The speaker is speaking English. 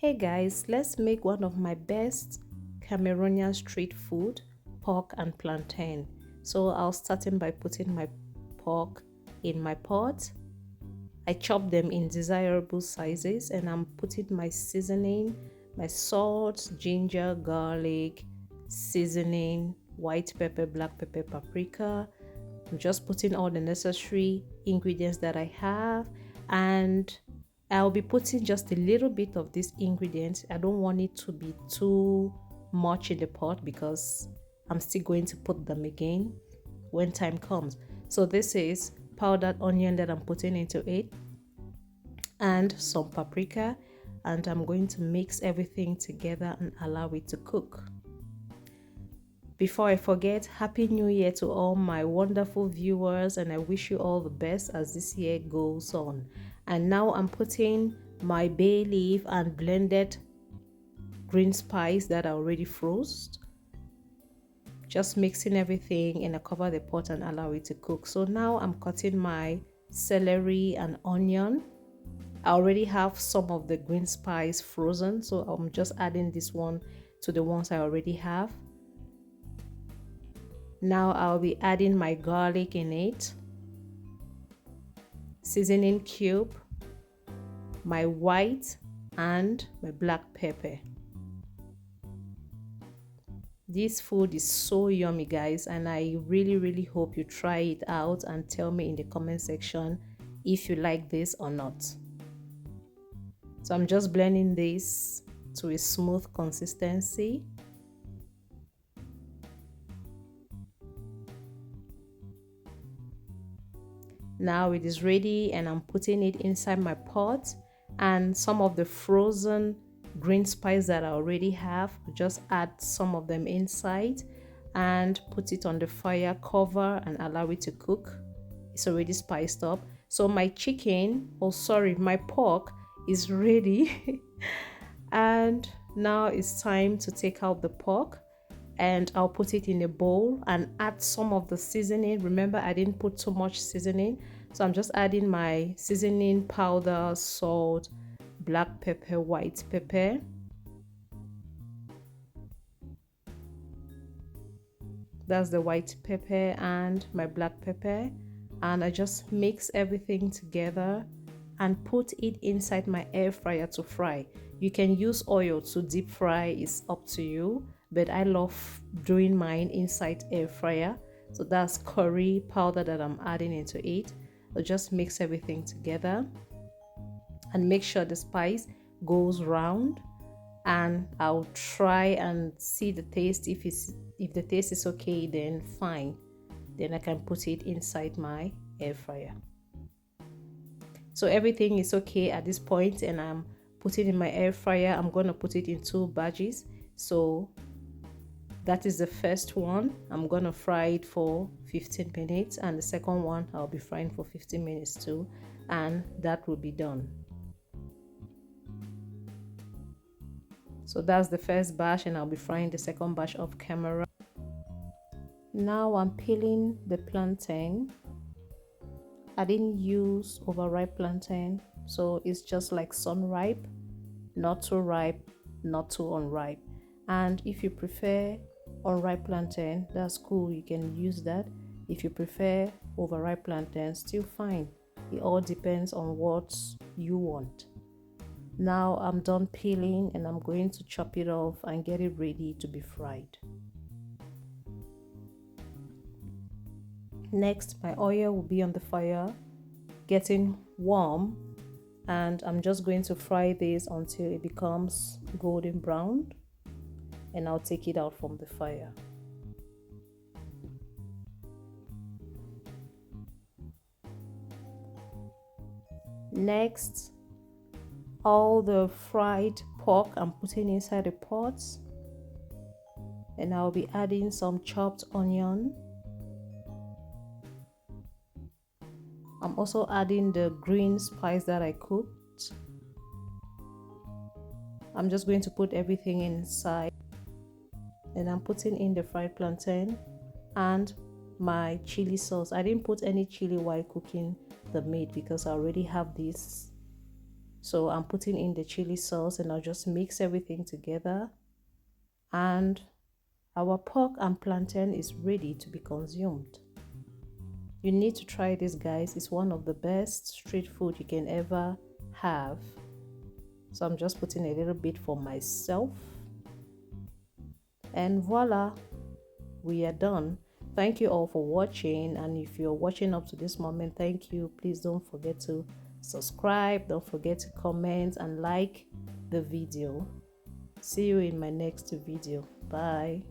Hey guys, let's make one of my best Cameroonian street food, pork and plantain. So I'll start in by putting my pork in my pot. I chop them in desirable sizes and I'm putting my seasoning, my salt, ginger, garlic, seasoning, white pepper, black pepper, paprika. I'm just putting all the necessary ingredients that I have, and I'll be putting just a little bit of this ingredient. I don't want it to be too much in the pot because I'm still going to put them again when time comes. So this is powdered onion that I'm putting into it and some paprika, and I'm going to mix everything together and allow it to cook. Before I forget, Happy New Year to all my wonderful viewers, and I wish you all the best as this year goes on. And now I'm putting my bay leaf and blended green spice that I already froze. Just mixing everything and I cover the pot and allow it to cook. So now I'm cutting my celery and onion. I already have some of the green spice frozen, so I'm just adding this one to the ones I already have. Now I'll be adding my garlic in it, seasoning cube, my white and my black pepper. This food is so yummy, guys, and I really hope you try it out and tell me in the comment section if you like this or not. So I'm just blending this to a smooth consistency. Now it is ready and I'm putting it inside my pot, and some of the frozen green spice that I already have, just add some of them inside and put it on the fire, cover and allow it to cook. It's already spiced up. So my my pork is ready and now it's time to take out the pork, and I'll put it in a bowl and add some of the seasoning. Remember, I didn't put too much seasoning, so I'm just adding my seasoning powder, salt, black pepper, white pepper. That's the white pepper and my black pepper, and I just mix everything together and put it inside my air fryer to fry. You can use oil to deep fry, it's up to you, but I love doing mine inside air fryer. So that's curry powder that I'm adding into it. So just mix everything together and make sure the spice goes round, and I'll try and see the taste. If the taste is okay, then fine, then I can put it inside my air fryer. So everything is okay at this point and I'm putting in my air fryer. I'm going to put it in 2 batches. So that is the first one. I'm going to fry it for 15 minutes, and the second one I'll be frying for 15 minutes too, and that will be done. So that's the first batch and I'll be frying the second batch off camera. Now I'm peeling the plantain. I didn't use overripe plantain, so it's just like sun ripe, not too ripe, not too unripe. And if you prefer unripe plantain, that's cool, you can use that. If you prefer overripe plantain, still fine. It all depends on what you want. Now I'm done peeling and I'm going to chop it off and get it ready to be fried. Next, my oil will be on the fire, getting warm, and I'm just going to fry this until it becomes golden brown, and I'll take it out from the fire. Next, all the fried pork I'm putting inside the pot, and I'll be adding some chopped onion. I'm also adding the green spice that I cooked. I'm just going to put everything inside, and I'm putting in the fried plantain and my chili sauce. I didn't put any chili while cooking the meat because I already have this So I'm putting in the chili sauce and I'll just mix everything together. And our pork and plantain is ready to be consumed. You need to try this, guys. It's one of the best street food you can ever have. So I'm just putting a little bit for myself. And voila, we are done. Thank you all for watching, and if you're watching up to this moment, thank you. Please don't forget to subscribe, don't forget to comment and like the video. See you in my next video. Bye.